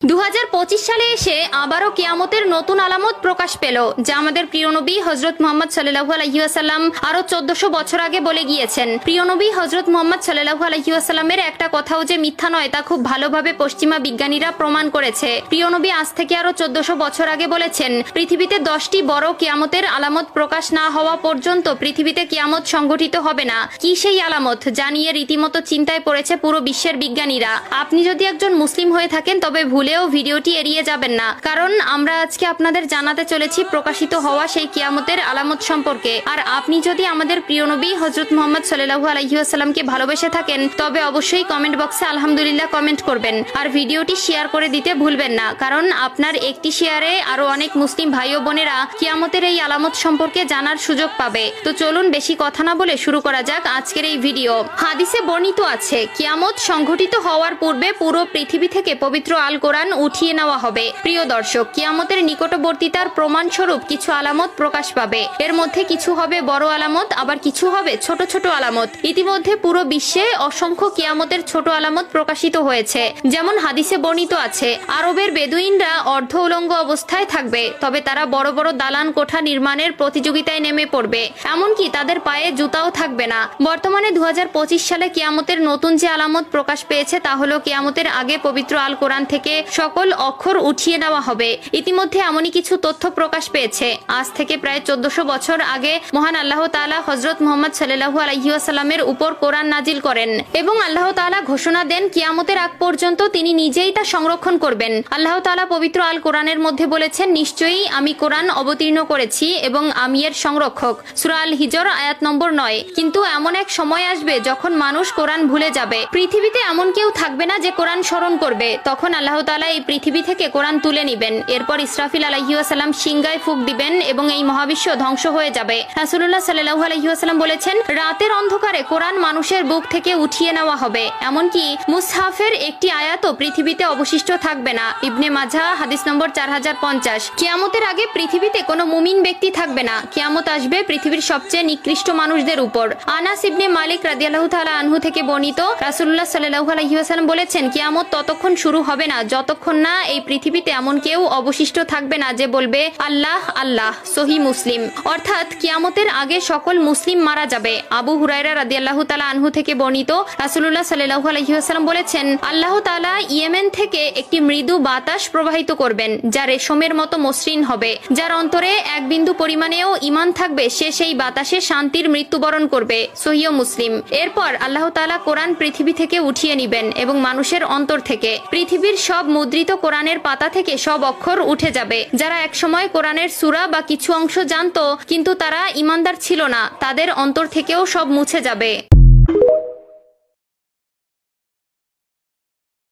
2025 সালে এসে আবারও কিয়ামতের নতুন আলামত প্রকাশ পেল, যা আমাদের প্রিয় নবী হযরত মুহাম্মদ সাল্লাল্লাহু আলাইহি ওয়াসাল্লাম আরো 1400 বছর আগে বলে গিয়েছেন। প্রিয় নবী হযরত মুহাম্মদ সাল্লাল্লাহু আলাইহি ওয়াসাল্লামের একটা কথাও যে মিথ্যা নয় তা খুব ভালোভাবে পশ্চিমা বিজ্ঞানীরা প্রমাণ করেছে। প্রিয় নবী আজ থেকে আরো 1400 বছর আগে বলেছেন, পৃথিবীতে 10টি বড় কিয়ামতের আলামত প্রকাশ না হওয়া পর্যন্ত পৃথিবীতে কিয়ামত সংঘটিত হবে না। কি সেই আলামত যা নিয়ে রীতিমতো চিন্তায় পড়েছে পুরো বিশ্বের বিজ্ঞানীরা? আপনি যদি একজন মুসলিম হয়ে থাকেন তবে ভুলেও ভিডিওটি এড়িয়ে যাবেন না, কারণ আমরা আজকে আপনাদের জানাতে চলেছি প্রকাশিত হওয়া সেই কিয়ামতের আলামত সম্পর্কে। আর আপনি যদি আমাদের প্রিয় নবী হযরত মুহাম্মদ সাল্লাল্লাহু আলাইহি ওয়াসাল্লামকে ভালোবেসে থাকেন তবে অবশ্যই কমেন্ট বক্সে আলহামদুলিল্লাহ কমেন্ট করবেন আর ভিডিওটি শেয়ার করে দিতে ভুলবেন না, কারণ আপনার একটি শেয়ারে আরো অনেক মুসলিম ভাই ও বোনেরা কিয়ামতের এই আলামত সম্পর্কে জানার সুযোগ পাবে। তো চলুন বেশি কথা না বলে শুরু করা যাক আজকের এই ভিডিও। হাদিসে বর্ণিত আছে, কিয়ামত সংঘটিত হওয়ার পূর্বে পুরো পৃথিবী থেকে পবিত্র আল কোরআন উঠিয়ে নেওয়া হবে। প্রিয় দর্শক, কিয়ামতের নিকটবর্তীতার প্রমাণস্বরূপ কিছু আলামত প্রকাশ পাবে। এর মধ্যে কিছু হবে বড় আলামত, আবার কিছু হবে ছোট ছোট আলামত। ইতিমধ্যে পুরো বিশ্বে অসংখ্য কিয়ামতের ছোট আলামত প্রকাশিত হয়েছে। যেমন হাদিসে বর্ণিত আছে, আরবের বেদুইনরা অর্ধ উলঙ্গ অবস্থায় থাকবে, তবে তারা বড় বড় দালান কোঠা নির্মাণের প্রতিযোগিতায় নেমে পড়বে, এমনকি তাদের পায়ে জুতাও থাকবে না। বর্তমানে 2025 সালে কিয়ামতের নতুন যে আলামত প্রকাশ পেয়েছে তা হলো কিয়ামতের আগে পবিত্র আল কোরআন থেকে সকল অক্ষর উঠিয়ে নেওয়া হবে। ইতিমধ্যে এমনই কিছু তথ্য প্রকাশ পেয়েছে। আজ থেকে প্রায় 1400 বছর আগে মহান আল্লাহ তাআলা হযরত মুহাম্মদ সাল্লাল্লাহু আলাইহি ওয়াসাল্লামের উপর কোরআন নাজিল করেন এবং আল্লাহ তাআলা ঘোষণা দেন কিয়ামতের আগ পর্যন্ত তিনি নিজেই তা সংরক্ষণ করবেন। আল্লাহ তাআলা পবিত্র আল কোরআনের মধ্যে বলেছেন, নিশ্চয়ই আমি কোরআন অবতীর্ণ করেছি এবং আমি এর সংরক্ষক। সূরা আল হিজর আয়াত নম্বর 9। কিন্তু এমন এক সময় আসবে যখন মানুষ কোরআন ভুলে যাবে। পৃথিবীতে এমন কেউ থাকবে না যে কোরআন স্মরণ করবে। তখন আল্লাহ তাআলা এই পৃথিবী থেকে কোরআন তুলে নিবেন। এরপর ইসরাফিল আলাইহিস সালাম সিংহায় ফুঁক দিবেন এবং এই মহাবিশ্ব ধ্বংস হয়ে যাবে। রাসূলুল্লাহ সাল্লাল্লাহু আলাইহি ওয়াসাল্লাম বলেছেন, রাতের অন্ধকারে কোরআন মানুষের বুক থেকে উঠিয়ে নেওয়া হবে, এমনকি মুসহাফের একটি আয়াতও পৃথিবীতে অবশিষ্ট থাকবে না। ইবনে মাজাহ হাদিস নম্বর 4050। কিয়ামতের আগে পৃথিবীতে কোনো মুমিন ব্যক্তি থাকবে না। কিয়ামত আসবে পৃথিবীর সবচেয়ে নিকৃষ্ট মানুষদের উপর। আনাস ইবনে মালিক রাদিয়াল্লাহু তাআলা আনহু থেকে বর্ণিত, রাসূলুল্লাহ সাল্লাল্লাহু আলাইহি ওয়াসাল্লাম বলেছেন, কিয়ামত ততক্ষণ শুরু হবে না যতক্ষণ না এই পৃথিবীতে এমন কেউ অবশিষ্ট থাকবে না যে বলবে আল্লাহ আল্লাহ। সহিহ মুসলিম। অর্থাৎ কিয়ামতের আগে সকল মুসলিম মারা যাবে। আবু হুরায়রা রাদিয়াল্লাহু তাআলা আনহু থেকে বর্ণিত, রাসূলুল্লাহ সাল্লাল্লাহু আলাইহি ওয়াসাল্লাম বলেছেন, আল্লাহ তাআলা ইয়েমেন থেকে একটি মৃদু বাতাস প্রবাহিত করবেন যা রেশমের মতো মসৃণ হবে। যার অন্তরে এক বিন্দু পরিমাণেও ঈমান থাকবে সে সেই বাতাসে শান্তির মৃত্যুবরণ করবে। সহিহ মুসলিম। এরপর আল্লাহ তাআলা কোরআন পৃথিবী থেকে উঠিয়ে নিবেন এবং মানুষের অন্তর থেকে পৃথিবীর সব মুদ্রিত কোরআনের পাতা থেকে সব অক্ষর উঠে যাবে। যারা একসময় কোরআনের সূরা বা কিছু অংশ জানতো কিন্তু তারা ঈমানদার ছিল না, তাদের অন্তর থেকেও সব মুছে যাবে।